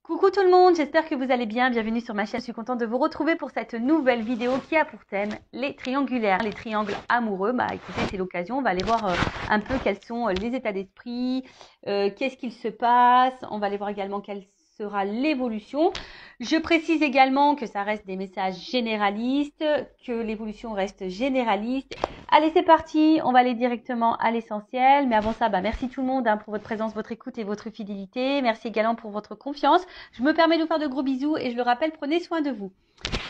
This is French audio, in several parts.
Coucou tout le monde, j'espère que vous allez bien. Bienvenue sur ma chaîne. Je suis contente de vous retrouver pour cette nouvelle vidéo qui a pour thème les triangulaires, les triangles amoureux. Bah écoutez, c'est l'occasion. On va aller voir un peu quels sont les états d'esprit, qu'est-ce qu'il se passe. On va aller voir également quelle sera l'évolution. Je précise également que ça reste des messages généralistes, que l'évolution reste généraliste. Allez, c'est parti, on va aller directement à l'essentiel. Mais avant ça, merci tout le monde pour votre présence, votre écoute et votre fidélité. Merci également pour votre confiance. Je me permets de vous faire de gros bisous et je le rappelle, prenez soin de vous.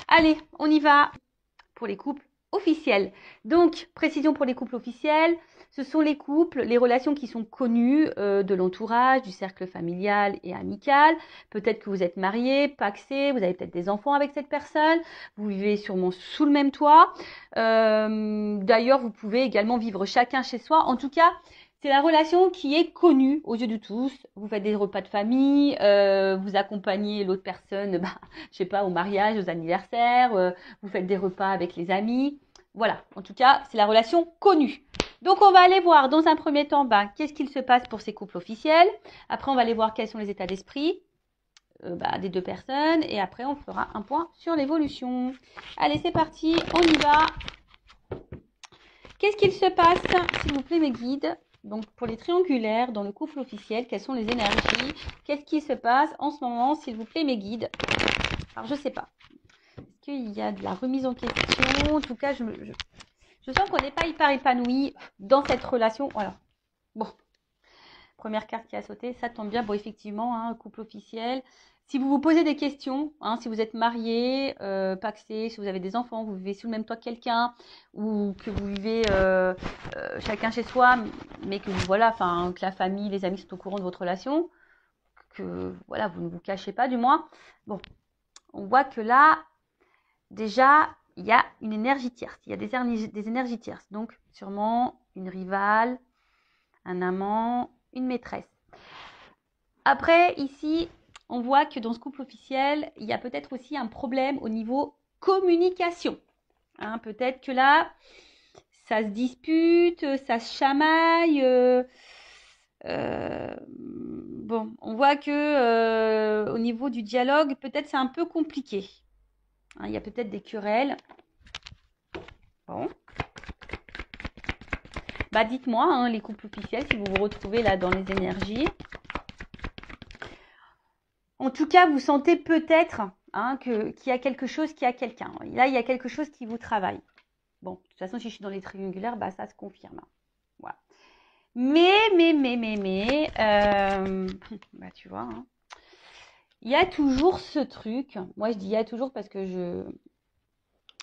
Allez, on y va pour les couples officiels. Donc, précision pour les couples officiels, ce sont les couples, les relations qui sont connues de l'entourage, du cercle familial et amical. Peut-être que vous êtes mariés, pacsés, vous avez peut-être des enfants avec cette personne, vous vivez sûrement sous le même toit. D'ailleurs, vous pouvez également vivre chacun chez soi. En tout cas, c'est la relation qui est connue aux yeux de tous. Vous faites des repas de famille, vous accompagnez l'autre personne, je sais pas, au mariage, aux anniversaires, vous faites des repas avec les amis. Voilà, en tout cas, c'est la relation connue. Donc, on va aller voir dans un premier temps, qu'est-ce qu'il se passe pour ces couples officiels. Après, on va aller voir quels sont les états d'esprit des deux personnes. Et après, on fera un point sur l'évolution. Allez, c'est parti, on y va. Qu'est-ce qu'il se passe, s'il vous plaît, mes guides? Donc, pour les triangulaires, dans le couple officiel, quelles sont les énergies? Qu'est-ce qui se passe en ce moment, s'il vous plaît, mes guides? Alors, je sais pas. Est-ce qu'il y a de la remise en question? En tout cas, je sens qu'on n'est pas hyper épanoui dans cette relation. Voilà. Bon. Première carte qui a sauté, ça tombe bien. Bon, effectivement, couple officiel. Si vous vous posez des questions, si vous êtes marié, pacsé, si vous avez des enfants, vous vivez sous le même toit que quelqu'un, ou que vous vivez chacun chez soi, mais que que la famille, les amis sont au courant de votre relation, que voilà, vous ne vous cachez pas du moins. Bon, on voit que là, déjà, il y a une énergie tierce, il y a des énergies tierces. Donc, sûrement une rivale, un amant, une maîtresse. Après, ici, on voit que dans ce couple officiel, il y a peut-être aussi un problème au niveau communication. Peut-être que là, ça se dispute, ça se chamaille. Bon, on voit que au niveau du dialogue, peut-être c'est un peu compliqué. Il y a peut-être des querelles. Bon. Dites-moi, les couples officiels, si vous vous retrouvez là dans les énergies. En tout cas, vous sentez peut-être qu'il y a quelque chose qui a quelqu'un. Là, il y a quelque chose qui vous travaille. Bon, de toute façon, si je suis dans les triangulaires, ça se confirme. Voilà. Mais, tu vois, il y a toujours ce truc. Moi, je dis il y a toujours parce que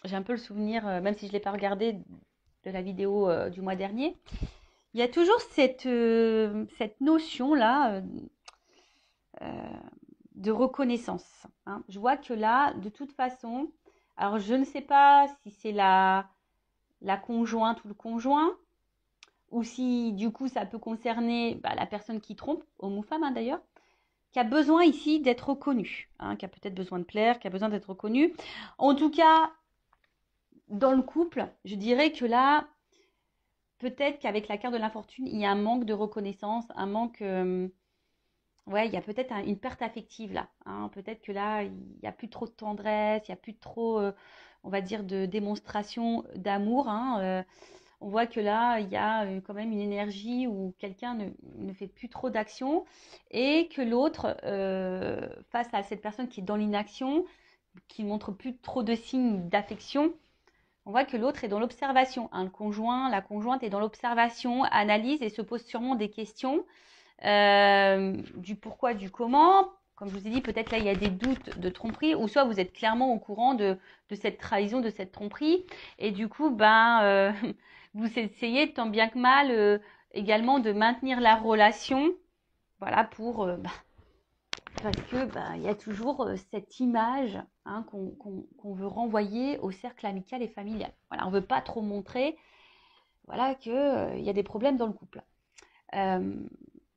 j'ai un peu le souvenir, même si je ne l'ai pas regardé, de la vidéo du mois dernier. Il y a toujours cette notion-là de reconnaissance. Je vois que là, de toute façon, alors je ne sais pas si c'est la conjointe ou le conjoint, ou si du coup ça peut concerner la personne qui trompe, homme ou femme d'ailleurs, qui a besoin ici d'être reconnu, qui a peut-être besoin de plaire, qui a besoin d'être reconnu. En tout cas, dans le couple, je dirais que là, peut-être qu'avec la carte de l'infortune, il y a un manque de reconnaissance, un manque... il y a peut-être une perte affective là. Peut-être que là, il n'y a plus trop de tendresse, il n'y a plus trop, on va dire, de démonstration d'amour. On voit que là, il y a quand même une énergie où quelqu'un ne fait plus trop d'action et que l'autre, face à cette personne qui est dans l'inaction, qui ne montre plus trop de signes d'affection, on voit que l'autre est dans l'observation. Le conjoint, la conjointe est dans l'observation, analyse et se pose sûrement des questions du pourquoi, du comment. Comme je vous ai dit, peut-être là, il y a des doutes de tromperie, ou soit vous êtes clairement au courant de cette trahison, de cette tromperie. Et du coup, vous essayez tant bien que mal également de maintenir la relation. Voilà, parce que il y a toujours cette image qu'on veut renvoyer au cercle amical et familial. Voilà, on ne veut pas trop montrer qu'il y a des problèmes dans le couple.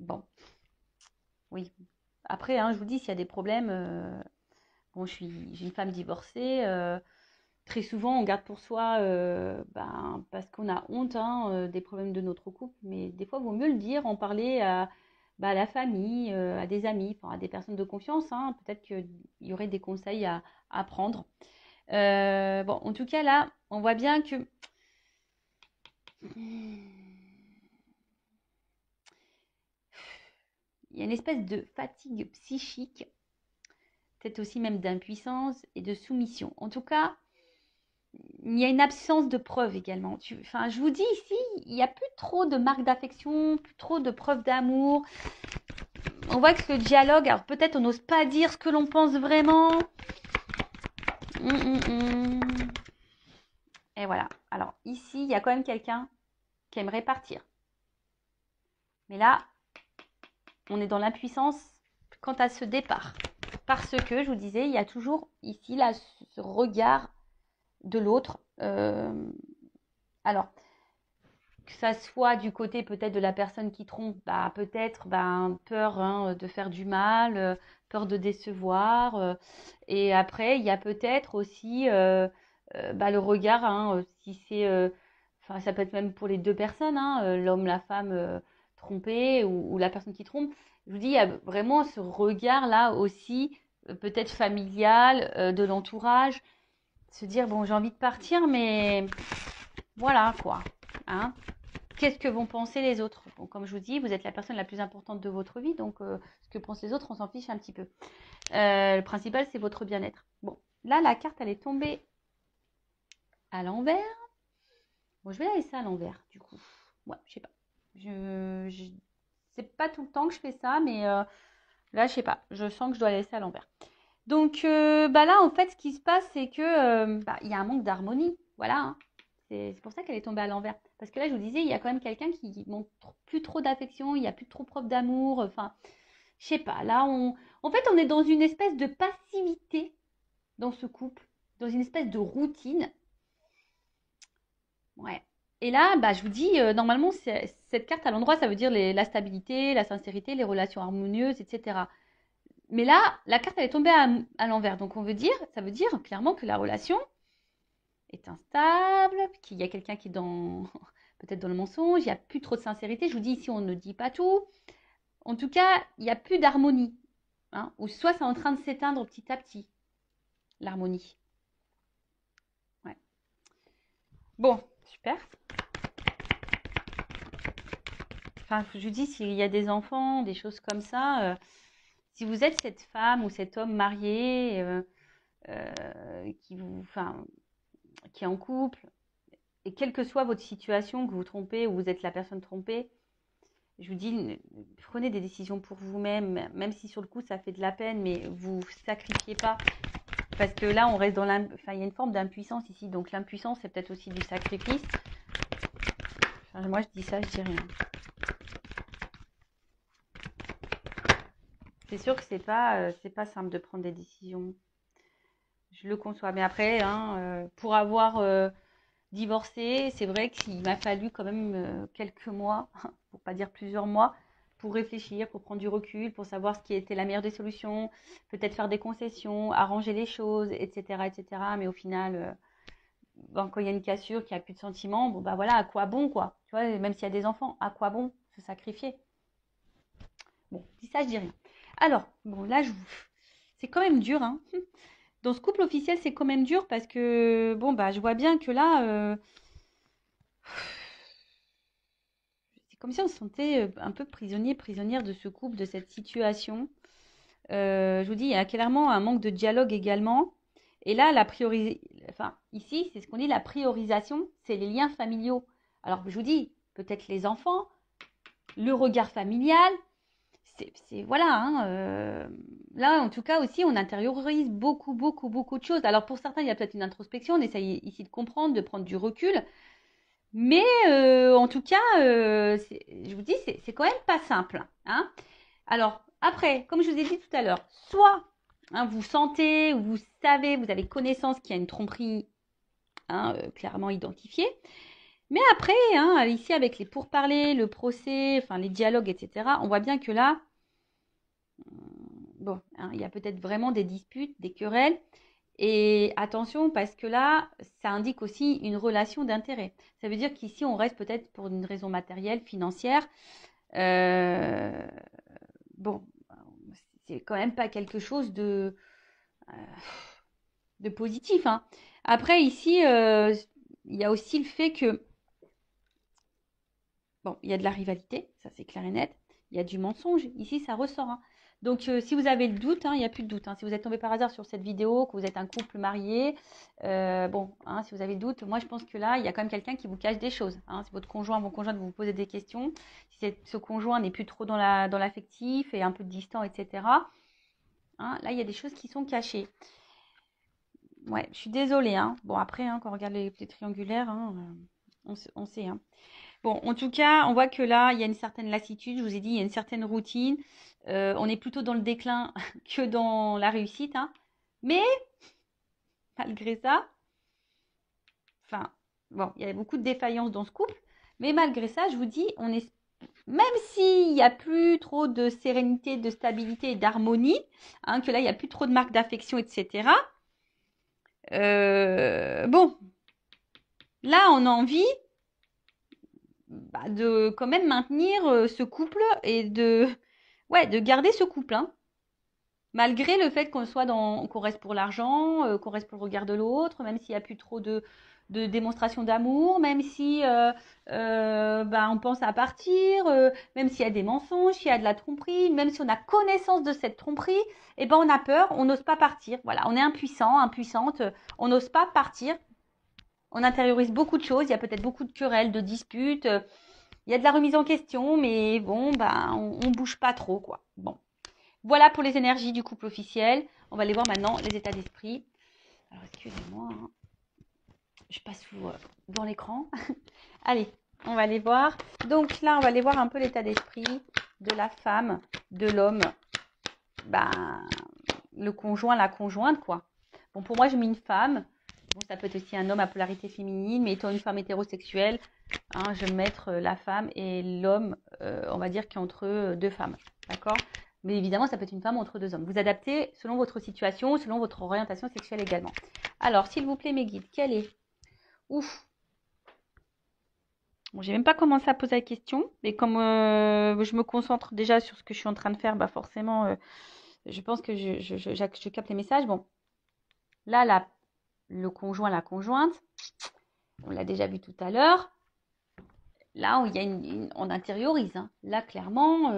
Bon, oui. Après, je vous dis, s'il y a des problèmes, j'ai une femme divorcée. Très souvent, on garde pour soi parce qu'on a honte des problèmes de notre couple. Mais des fois, il vaut mieux le dire, en parler à la famille, à des amis, enfin, à des personnes de confiance, hein. Peut-être qu'il y aurait des conseils à prendre. Bon, en tout cas, là, on voit bien que il y a une espèce de fatigue psychique, peut-être aussi même d'impuissance et de soumission. En tout cas, il y a une absence de preuves également. Enfin, je vous dis ici, il n'y a plus trop de marques d'affection, plus trop de preuves d'amour. On voit que le dialogue, alors peut-être on n'ose pas dire ce que l'on pense vraiment. Et voilà. Alors ici, il y a quand même quelqu'un qui aimerait partir. Mais là, on est dans l'impuissance quant à ce départ. Parce que, je vous disais, il y a toujours ici là, ce regard de l'autre. Alors, que ça soit du côté peut-être de la personne qui trompe, peut-être peur, hein, de faire du mal, peur de décevoir. Et après, il y a peut-être aussi le regard, hein, si c'est, enfin ça peut être même pour les deux personnes, hein, l'homme, la femme trompée ou la personne qui trompe. Je vous dis, il y a vraiment ce regard-là aussi, peut-être familial, de l'entourage. Se dire, bon, j'ai envie de partir, mais voilà quoi. Hein. Qu'est-ce que vont penser les autres? Bon, comme je vous dis, vous êtes la personne la plus importante de votre vie, donc ce que pensent les autres, on s'en fiche un petit peu. Le principal, c'est votre bien-être. Bon, là, la carte, elle est tombée à l'envers. Bon, je vais la laisser à l'envers, du coup. Ouais, je sais pas. C'est pas tout le temps que je fais ça, mais là, je sais pas. Je sens que je dois la laisser à l'envers. Donc, là, en fait, ce qui se passe, c'est que il y a un manque d'harmonie. Voilà, hein. C'est pour ça qu'elle est tombée à l'envers. Parce que là, je vous disais, il y a quand même quelqu'un qui montre plus trop d'affection, il n'y a plus trop preuve d'amour. Enfin, je sais pas. Là, en fait, on est dans une espèce de passivité dans ce couple, dans une espèce de routine. Ouais. Et là, je vous dis, normalement, cette carte à l'endroit, ça veut dire la stabilité, la sincérité, les relations harmonieuses, etc. Mais là, la carte, elle est tombée à l'envers. Donc, ça veut dire clairement que la relation est instable, qu'il y a quelqu'un qui est peut-être dans le mensonge, il n'y a plus trop de sincérité. Je vous dis ici, on ne dit pas tout. En tout cas, il n'y a plus d'harmonie. Hein, ou soit c'est en train de s'éteindre petit à petit, l'harmonie. Ouais. Bon, super. Enfin, je vous dis, s'il y a des enfants, des choses comme ça, si vous êtes cette femme ou cet homme marié qui est en couple, et quelle que soit votre situation, que vous trompez ou vous êtes la personne trompée, je vous dis, prenez des décisions pour vous-même, même si sur le coup ça fait de la peine, mais vous sacrifiez pas. Parce que là, on reste dans il y a une forme d'impuissance ici. Donc l'impuissance, c'est peut-être aussi du sacrifice. Enfin, moi, je dis ça, je dis rien. C'est sûr que c'est pas simple de prendre des décisions. Je le conçois. Mais après, hein, pour avoir divorcé, c'est vrai qu'il m'a fallu quand même quelques mois, pour pas dire plusieurs mois, pour réfléchir, pour prendre du recul, pour savoir ce qui était la meilleure des solutions, peut-être faire des concessions, arranger les choses, etc., etc. Mais au final, quand il y a une cassure, qu'il n'y a plus de sentiments, bon voilà, à quoi bon quoi? Tu vois, même s'il y a des enfants, à quoi bon se sacrifier? Bon, dis ça, je dis rien. Alors, bon là, c'est quand même dur, hein. Dans ce couple officiel, c'est quand même dur parce que je vois bien que là, c'est comme si on se sentait un peu prisonnier, prisonnière de ce couple, de cette situation. Je vous dis, il y a clairement un manque de dialogue également. Et là, ici, c'est ce qu'on dit, la priorisation, c'est les liens familiaux. Alors, je vous dis, peut-être les enfants, le regard familial, voilà. Hein. Là, en tout cas, aussi, on intériorise beaucoup, beaucoup, beaucoup de choses. Alors, pour certains, il y a peut-être une introspection, on essaye ici de comprendre, de prendre du recul. Mais en tout cas, je vous dis, c'est quand même pas simple. Hein. Alors, après, comme je vous ai dit tout à l'heure, soit vous sentez ou vous savez, vous avez connaissance qu'il y a une tromperie clairement identifiée. Mais après, ici, avec les pourparlers, le procès, enfin les dialogues, etc., on voit bien que là, il y a peut-être vraiment des disputes, des querelles. Et attention, parce que là, ça indique aussi une relation d'intérêt. Ça veut dire qu'ici, on reste peut-être pour une raison matérielle, financière. bon, c'est quand même pas quelque chose de positif, hein. Après, ici, il y a aussi le fait que, bon, il y a de la rivalité, ça c'est clair et net. Il y a du mensonge. Ici, ça ressort, hein. Donc, si vous avez le doute, hein, il n'y a plus de doute, hein. Si vous êtes tombé par hasard sur cette vidéo, que vous êtes un couple marié, bon, hein, si vous avez le doute, moi je pense que là, il y a quand même quelqu'un qui vous cache des choses, hein. Si votre conjoint, vos conjointes vous posez des questions, si ce conjoint n'est plus trop dans l'affectif et un peu distant, etc., hein, là, il y a des choses qui sont cachées. Ouais, je suis désolée, hein. Bon, après, hein, quand on regarde les triangulaires, hein, on sait, hein. Bon, en tout cas, on voit que là, il y a une certaine lassitude. Je vous ai dit, il y a une certaine routine. On est plutôt dans le déclin que dans la réussite, hein. Mais, malgré ça, enfin, bon, il y a beaucoup de défaillances dans ce couple. Mais malgré ça, je vous dis, même s'il n'y a plus trop de sérénité, de stabilité et d'harmonie, hein, que là, il n'y a plus trop de marques d'affection, etc. Bon, là, on a envie de quand même maintenir ce couple et de garder ce couple, hein. Malgré le fait qu'on reste pour l'argent, qu'on reste pour le regard de l'autre, même s'il n'y a plus trop de démonstration d'amour, même si on pense à partir, même s'il y a des mensonges, s'il y a de la tromperie, même si on a connaissance de cette tromperie, eh ben on a peur, on n'ose pas partir. Voilà, on est impuissant, impuissante, on n'ose pas partir. On intériorise beaucoup de choses, il y a peut-être beaucoup de querelles, de disputes, il y a de la remise en question, mais bon, on bouge pas trop, quoi. Bon. Voilà pour les énergies du couple officiel. On va aller voir maintenant les états d'esprit. Alors, excusez-moi, hein. Je passe dans l'écran. Allez, on va aller voir. Donc là, on va aller voir un peu l'état d'esprit de la femme, de l'homme, le conjoint, la conjointe, quoi. Bon, pour moi, je mets une femme. Bon, ça peut être aussi un homme à polarité féminine, mais étant une femme hétérosexuelle, hein, je vais mettre la femme et l'homme, on va dire, qui est entre deux femmes. D'accord? Mais évidemment, ça peut être une femme entre deux hommes. Vous adaptez selon votre situation, selon votre orientation sexuelle également. Alors, s'il vous plaît, mes guides, quelle est? Ouf. Bon, j'ai même pas commencé à poser la question, mais comme je me concentre déjà sur ce que je suis en train de faire, forcément, je pense que je capte les messages. Bon, là, le conjoint, la conjointe, on l'a déjà vu tout à l'heure. Là, il y a on intériorise, hein. Là, clairement,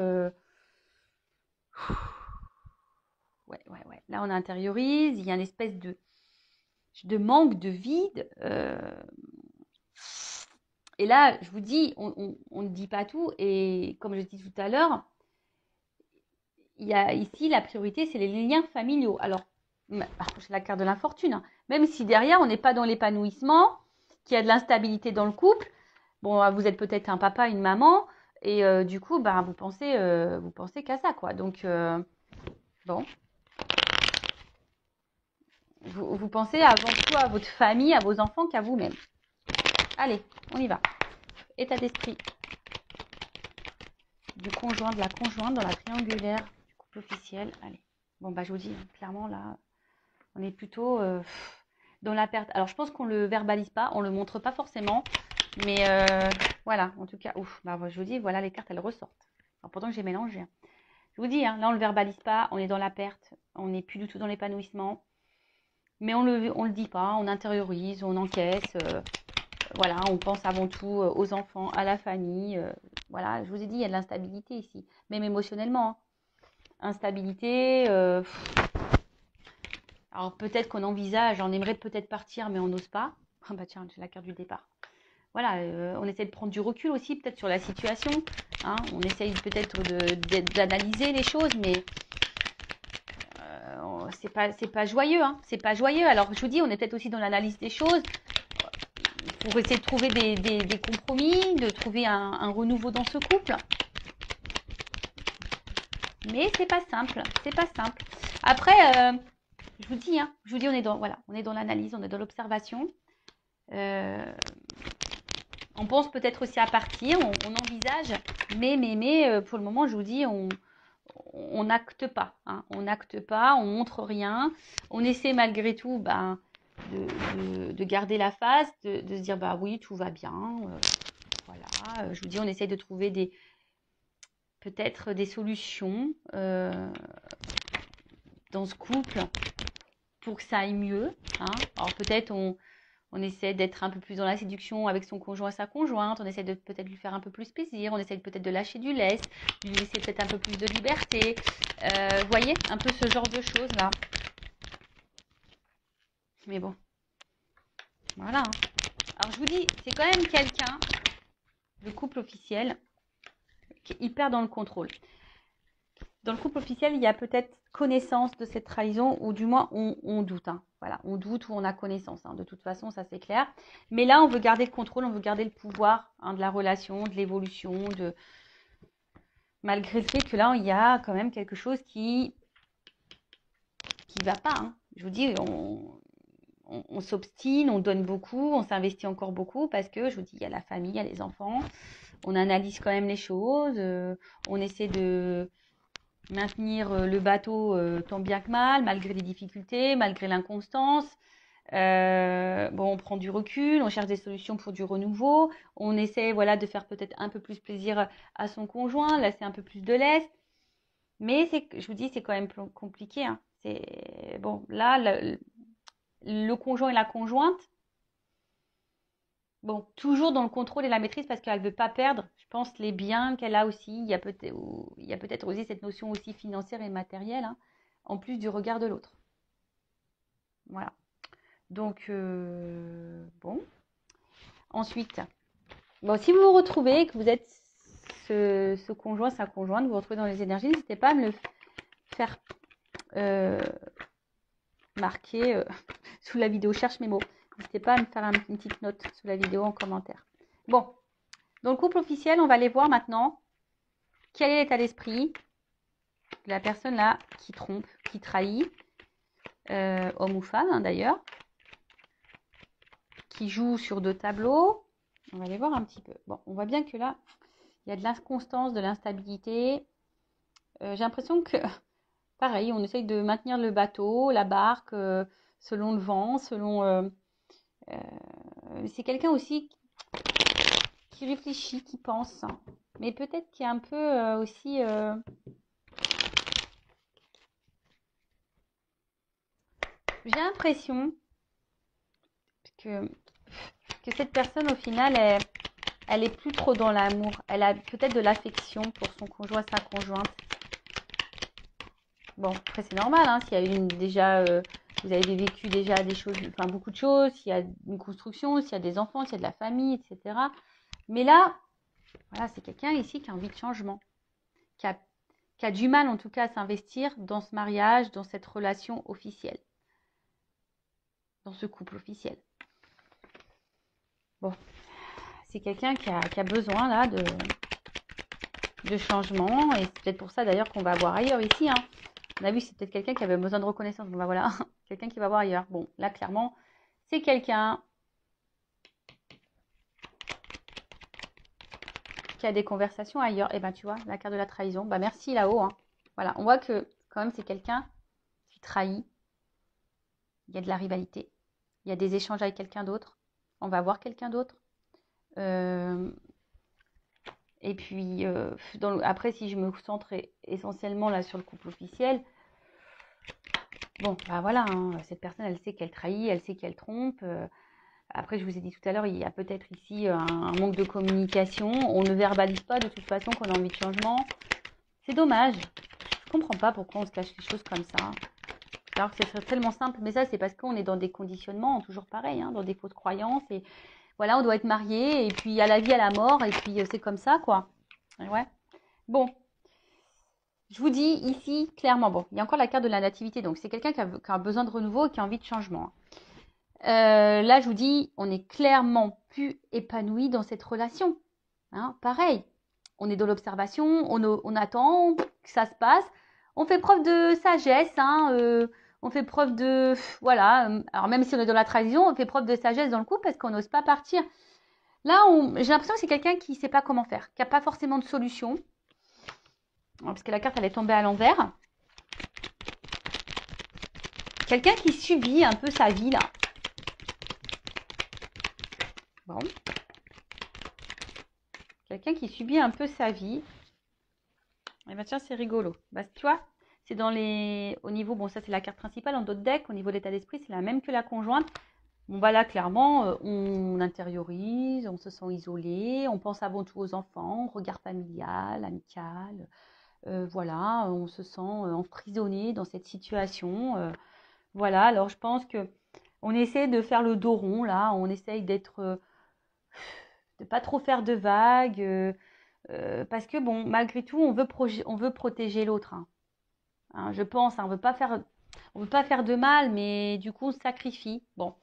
ouais. Là, on intériorise. Il y a une espèce de manque, de vide. Et là, je vous dis, on ne dit pas tout. Et comme je dis tout à l'heure, il y a ici la priorité, c'est les liens familiaux. Alors, c'est la carte de l'infortune, hein. Même si derrière, on n'est pas dans l'épanouissement, qu'il y a de l'instabilité dans le couple. Bon, vous êtes peut-être un papa, une maman, et du coup, vous pensez qu'à ça, quoi. Donc, bon, vous pensez avant tout à votre famille, à vos enfants qu'à vous-même. Allez, on y va. État d'esprit du conjoint, de la conjointe dans la triangulaire du couple officiel. Allez. Bon, je vous dis, clairement, là, on est plutôt dans la perte. Alors, je pense qu'on ne le verbalise pas, on ne le montre pas forcément. Mais voilà, en tout cas, je vous dis, voilà, les cartes, elles ressortent. Alors, pourtant, j'ai mélangé, hein. Je vous dis, hein, là, on ne le verbalise pas, on est dans la perte, on n'est plus du tout dans l'épanouissement. Mais on le dit pas, on intériorise, on encaisse. Voilà, on pense avant tout aux enfants, à la famille. Voilà, je vous ai dit, il y a de l'instabilité ici, même émotionnellement, hein. Instabilité. Alors peut-être qu'on envisage, on aimerait peut-être partir, mais on n'ose pas. Ah tiens, j'ai la carte du départ. Voilà, on essaie de prendre du recul aussi, peut-être sur la situation, hein. On essaye peut-être d'analyser les choses, mais c'est pas joyeux, hein. C'est pas joyeux. Alors je vous dis, on est peut-être aussi dans l'analyse des choses pour essayer de trouver des compromis, de trouver un renouveau dans ce couple. Mais c'est pas simple, c'est pas simple. Après, je vous dis, on est dans l'analyse, on est dans l'observation. On pense peut-être aussi à partir, on envisage, mais pour le moment, je vous dis, on n'acte pas, hein. On n'acte pas, on montre rien. On essaie malgré tout de garder la face, de se dire oui, tout va bien. Voilà, je vous dis, on essaye de trouver peut-être des solutions dans ce couple pour que ça aille mieux. Hein. Alors peut-être on essaie d'être un peu plus dans la séduction avec son conjoint et sa conjointe, on essaie de peut-être lui faire un peu plus plaisir, on essaie peut-être de lâcher du lest, de lui laisser peut-être un peu plus de liberté. Vous voyez, un peu ce genre de choses là. Mais bon, voilà. Hein. Alors je vous dis, c'est quand même quelqu'un, le couple officiel, qui est hyper dans le contrôle. Dans le couple officiel, il y a peut-être connaissance de cette trahison, ou du moins on doute. Hein. Voilà, on doute ou on a connaissance. Hein. De toute façon, ça c'est clair. Mais là, on veut garder le contrôle, on veut garder le pouvoir hein, de la relation, de l'évolution, malgré le fait que là, il y a quand même quelque chose qui va pas. Hein. Je vous dis, on s'obstine, on donne beaucoup, on s'investit encore beaucoup parce que, je vous dis, il y a la famille, il y a les enfants. On analyse quand même les choses. On essaie de maintenir le bateau tant bien que mal, malgré les difficultés, malgré l'inconstance. On prend du recul, on cherche des solutions pour du renouveau. On essaie voilà, de faire peut-être un peu plus plaisir à son conjoint, laisser un peu plus de lest. Mais je vous dis, c'est quand même compliqué. Hein. Bon, là, le conjoint et la conjointe, bon, toujours dans le contrôle et la maîtrise parce qu'elle ne veut pas perdre, je pense, les biens qu'elle a aussi. Il y a peut-être aussi cette notion aussi financière et matérielle, hein, en plus du regard de l'autre. Voilà. Donc, bon. Ensuite, bon, si vous vous retrouvez, que vous êtes ce conjoint, sa conjointe, vous vous retrouvez dans les énergies, n'hésitez pas à me le faire marquer sous la vidéo. Cherche mes mots. N'hésitez pas à me faire une petite note sous la vidéo en commentaire. Bon, dans le couple officiel, on va aller voir maintenant quel est l'état d'esprit de la personne là qui trompe, qui trahit, homme ou femme hein, d'ailleurs, qui joue sur 2 tableaux. On va aller voir un petit peu. Bon, on voit bien que là, il y a de l'inconstance, de l'instabilité. J'ai l'impression que, pareil, on essaye de maintenir le bateau, la barque, selon le vent, selon... c'est quelqu'un aussi qui réfléchit, qui pense. Mais peut-être qu'il y a un peu aussi... J'ai l'impression que cette personne, au final, elle est plus trop dans l'amour. Elle a peut-être de l'affection pour son conjoint, sa conjointe. Bon, après, c'est normal. Hein, s'il y a déjà, vous avez vécu déjà des choses, enfin beaucoup de choses, s'il y a une construction, s'il y a des enfants, s'il y a de la famille, etc. Mais là, voilà, c'est quelqu'un ici qui a envie de changement, qui a du mal en tout cas à s'investir dans ce mariage, dans cette relation officielle, dans ce couple officiel. Bon, c'est quelqu'un qui a besoin là de changement et c'est peut-être pour ça d'ailleurs qu'on va voir ailleurs ici. Hein. On a vu c'est peut-être quelqu'un qui avait besoin de reconnaissance. Bon, bah voilà, quelqu'un qui va voir ailleurs. Bon, là clairement, c'est quelqu'un qui a des conversations ailleurs. Et ben tu vois, la carte de la trahison. Bah merci là-haut. Hein. Voilà, on voit que quand même c'est quelqu'un qui trahit. Il y a de la rivalité. Il y a des échanges avec quelqu'un d'autre. On va voir quelqu'un d'autre. Et puis, après, si je me centre essentiellement là sur le couple officiel, bon, bah voilà, hein, cette personne, elle sait qu'elle trahit, elle sait qu'elle trompe. Après, je vous ai dit tout à l'heure, il y a peut-être ici un manque de communication. On ne verbalise pas de toute façon qu'on a envie de changement. C'est dommage. Je comprends pas pourquoi on se cache les choses comme ça. Alors que ce serait tellement simple. Mais ça, c'est parce qu'on est dans des conditionnements toujours pareil, hein, dans des fausses croyances. Et voilà, on doit être marié. Et puis, à la vie, à la mort. Et puis, c'est comme ça, quoi. Ouais. Bon. Je vous dis ici, clairement, bon, il y a encore la carte de la nativité. Donc, c'est quelqu'un qui a besoin de renouveau et qui a envie de changement. Là, je vous dis, on est clairement plus épanoui dans cette relation. Hein, pareil, on est dans l'observation, on attend que ça se passe. On fait preuve de sagesse, hein, on fait preuve de... Voilà, alors même si on est dans la trahison, on fait preuve de sagesse dans le couple parce qu'on n'ose pas partir. Là, j'ai l'impression que c'est quelqu'un qui ne sait pas comment faire, qui n'a pas forcément de solution. Parce que la carte, elle est tombée à l'envers. Quelqu'un qui subit un peu sa vie, là. Bon. Quelqu'un qui subit un peu sa vie. Eh ben tiens, c'est rigolo. Bah, tu vois, c'est dans les... Au niveau, bon, ça c'est la carte principale. En d'autres decks, au niveau de l'état d'esprit, c'est la même que la conjointe. Bon, bah là, clairement, on intériorise, on se sent isolé, on pense avant tout aux enfants, regard familial, amical. Voilà, on se sent emprisonné dans cette situation. Voilà, alors je pense que on essaie de faire le dos rond, là. On essaye de pas trop faire de vagues. Parce que, bon, malgré tout, on veut protéger l'autre. Hein. Hein, je pense, hein, on veut pas faire de mal, mais du coup, on se sacrifie. Bon,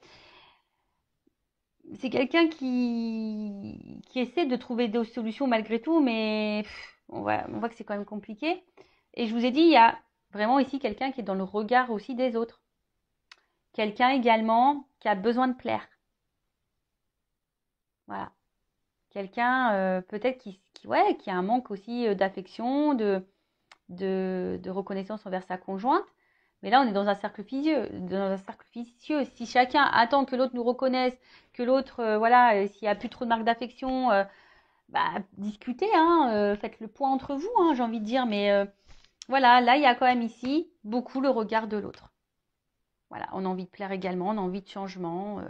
c'est quelqu'un qui essaie de trouver des solutions malgré tout, mais on voit que c'est quand même compliqué. Et je vous ai dit, il y a vraiment ici quelqu'un qui est dans le regard aussi des autres. Quelqu'un également qui a besoin de plaire. Voilà. Quelqu'un peut-être ouais, qui a un manque aussi d'affection, de reconnaissance envers sa conjointe. Mais là, on est dans un cercle vicieux. Dans un cercle vicieux. Si chacun attend que l'autre nous reconnaisse, que l'autre, voilà, s'il n'y a plus trop de marques d'affection, bah, discutez, hein, faites le point entre vous, hein, j'ai envie de dire. Mais voilà, là, il y a quand même ici beaucoup le regard de l'autre. Voilà, on a envie de plaire également, on a envie de changement.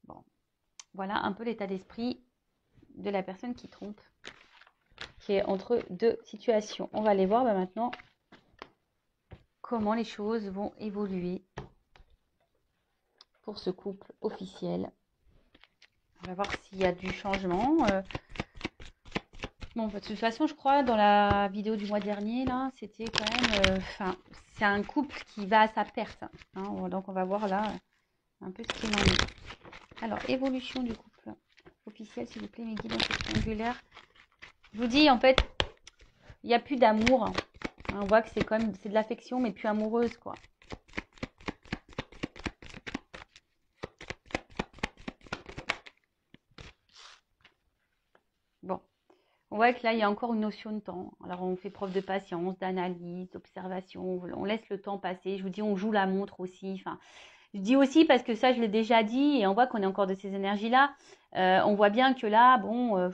Bon, voilà un peu l'état d'esprit de la personne qui trompe, qui est entre deux situations. On va aller voir maintenant comment les choses vont évoluer pour ce couple officiel. On va voir s'il y a du changement. Bon, de toute façon, je crois, dans la vidéo du mois dernier, là, c'était quand même... c'est un couple qui va à sa perte. Hein. Donc, on va voir là un peu ce qu'il en est. Alors, évolution du couple officiel, s'il vous plaît, mes guides dans cette triangulaire. Je vous dis, en fait, il n'y a plus d'amour. Hein. On voit que c'est quand même de l'affection, mais plus amoureuse, quoi. Bon. On voit que là, il y a encore une notion de temps. Alors, on fait preuve de patience, d'analyse, d'observation. On laisse le temps passer. Je vous dis, on joue la montre aussi. Enfin, je dis aussi parce que ça, je l'ai déjà dit et on voit qu'on est encore de ces énergies-là. On voit bien que là, bon,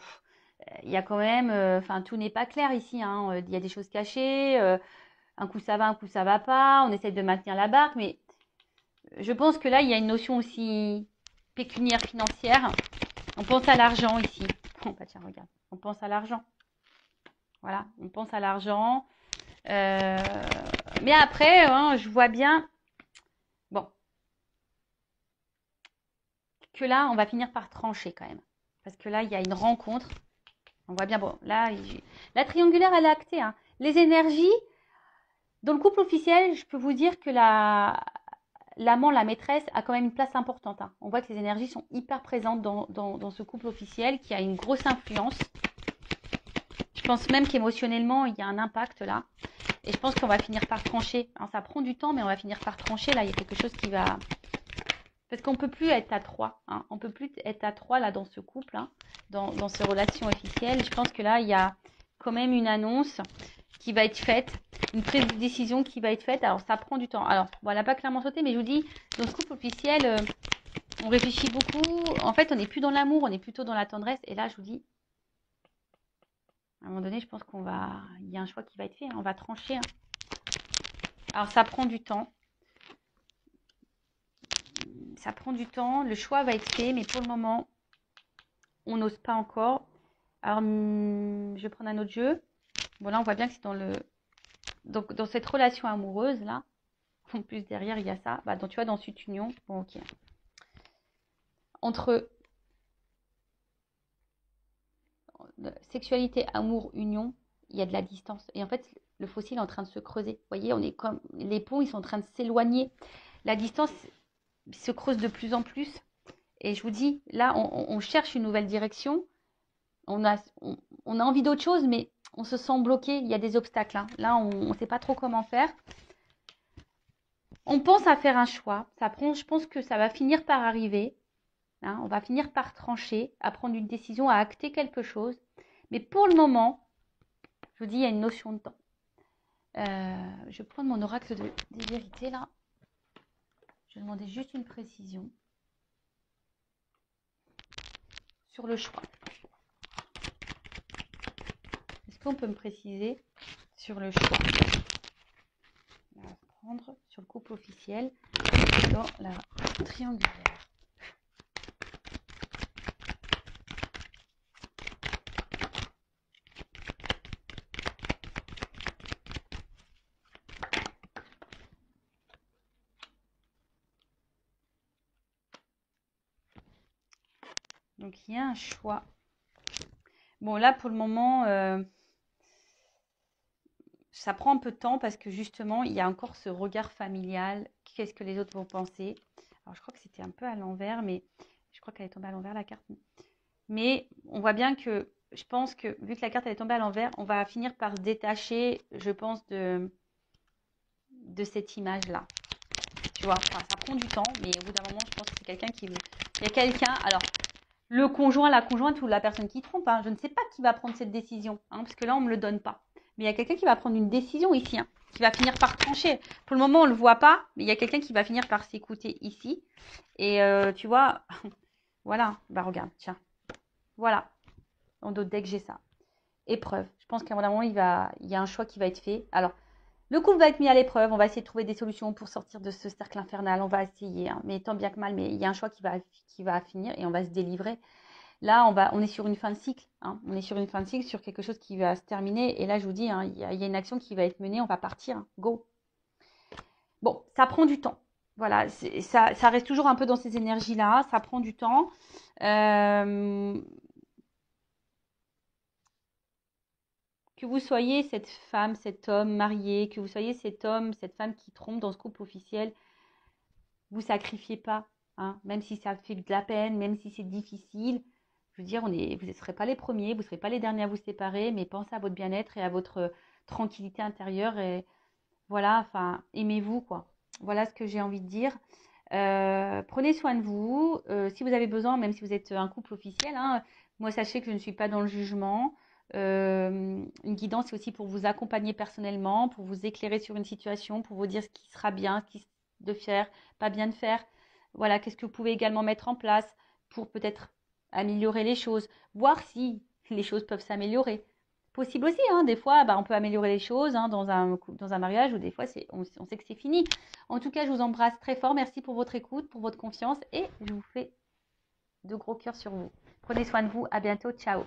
il y a quand même... Enfin, tout n'est pas clair ici. Hein. Il y a des choses cachées. Un coup, ça va, un coup, ça va pas. On essaie de maintenir la barque. Mais je pense que là, il y a une notion aussi pécuniaire, financière. On pense à l'argent ici. Bon, bah tiens, regarde. On pense à l'argent. Voilà, on pense à l'argent. Mais après, hein, je vois bien, bon, que là, on va finir par trancher quand même. Parce que là, il y a une rencontre. On voit bien, bon, là, la triangulaire, elle est actée. Hein. Les énergies, dans le couple officiel, je peux vous dire que l'amant, la maîtresse, a quand même une place importante. Hein. On voit que les énergies sont hyper présentes dans ce couple officiel qui a une grosse influence. Je pense même qu'émotionnellement, il y a un impact là. Et je pense qu'on va finir par trancher. Alors, ça prend du temps, mais on va finir par trancher. Là, il y a quelque chose qui va... Parce qu'on ne peut plus être à trois. Hein. On ne peut plus être à trois là dans ce couple, hein, dans ces relations officielles. Je pense que là, il y a quand même une annonce qui va être faite, une prise de décision qui va être faite. Alors, ça prend du temps. Alors, bon, elle n'a pas clairement sauté, mais je vous dis, dans ce couple officiel, on réfléchit beaucoup. En fait, on n'est plus dans l'amour, on est plutôt dans la tendresse. Et là, je vous dis, à un moment donné, je pense il y a un choix qui va être fait. Hein. On va trancher. Hein. Alors, ça prend du temps. Ça prend du temps. Le choix va être fait, mais pour le moment, on n'ose pas encore. Alors, je vais prendre un autre jeu. Bon, là, on voit bien que c'est donc, dans cette relation amoureuse, là. En plus, derrière, il y a ça. Bah, donc, tu vois, dans cette union. Bon, ok. Entre sexualité, amour, union, il y a de la distance. Et en fait, le fossile est en train de se creuser. Vous voyez, on est comme... Les ponts, ils sont en train de s'éloigner. La distance se creuse de plus en plus. Et je vous dis, là, on cherche une nouvelle direction. On a envie d'autre chose, mais on se sent bloqué. Il y a des obstacles. Hein. Là, on ne sait pas trop comment faire. On pense à faire un choix. Je pense que ça va finir par arriver. Hein. On va finir par trancher, à prendre une décision, à acter quelque chose. Mais pour le moment, je vous dis, il y a une notion de temps. Je vais prendre mon oracle des vérités là. Je vais demander juste une précision sur le choix. Est-ce qu'on peut me préciser sur le choix? On va prendre sur le couple officiel dans la triangulaire. Donc, il y a un choix. Bon, là, pour le moment, ça prend un peu de temps parce que justement, il y a encore ce regard familial. Qu'est-ce que les autres vont penser? Alors, je crois que c'était un peu à l'envers, mais je crois qu'elle est tombée à l'envers, la carte. Mais on voit bien que, je pense que, vu que la carte elle est tombée à l'envers, on va finir par se détacher, je pense, de cette image-là. Tu vois, enfin, ça prend du temps, mais au bout d'un moment, je pense que c'est quelqu'un qui... Il y a quelqu'un, alors, le conjoint, la conjointe ou la personne qui trompe, hein, je ne sais pas qui va prendre cette décision, hein, parce que là, on ne me le donne pas. Mais il y a quelqu'un qui va prendre une décision ici, hein, qui va finir par trancher. Pour le moment, on ne le voit pas, mais il y a quelqu'un qui va finir par s'écouter ici. Et tu vois, voilà, bah regarde, tiens, voilà, en d'autres decks, j'ai ça. Épreuve. Je pense qu'à un moment, il y a un choix qui va être fait. Alors, le couple va être mis à l'épreuve. On va essayer de trouver des solutions pour sortir de ce cercle infernal. On va essayer, hein, mais tant bien que mal. Mais il y a un choix qui va finir et on va se délivrer. Là, on est sur une fin de cycle. Hein. On est sur une fin de cycle, sur quelque chose qui va se terminer. Et là, je vous dis, hein, il y a une action qui va être menée. On va partir. Hein. Go. Bon, ça prend du temps. Voilà, ça reste toujours un peu dans ces énergies-là. Ça prend du temps. Que vous soyez cette femme, cet homme marié, que vous soyez cet homme, cette femme qui trompe dans ce couple officiel, vous sacrifiez pas, hein, même si ça fait de la peine, même si c'est difficile. Je veux dire, vous ne serez pas les premiers, vous ne serez pas les derniers à vous séparer, mais pensez à votre bien-être et à votre tranquillité intérieure. Et voilà, enfin, aimez-vous, quoi. Voilà ce que j'ai envie de dire. Prenez soin de vous. Si vous avez besoin, même si vous êtes un couple officiel, hein, moi, sachez que je ne suis pas dans le jugement. Une guidance, c'est aussi pour vous accompagner personnellement, pour vous éclairer sur une situation, pour vous dire ce qui sera bien, ce qui de faire, pas bien de faire. Voilà, qu'est-ce que vous pouvez également mettre en place pour peut-être améliorer les choses, voir si les choses peuvent s'améliorer. Possible aussi, hein, des fois, bah, on peut améliorer les choses hein, dans un mariage ou des fois, on sait que c'est fini. En tout cas, je vous embrasse très fort. Merci pour votre écoute, pour votre confiance et je vous fais de gros cœurs sur vous. Prenez soin de vous. À bientôt. Ciao.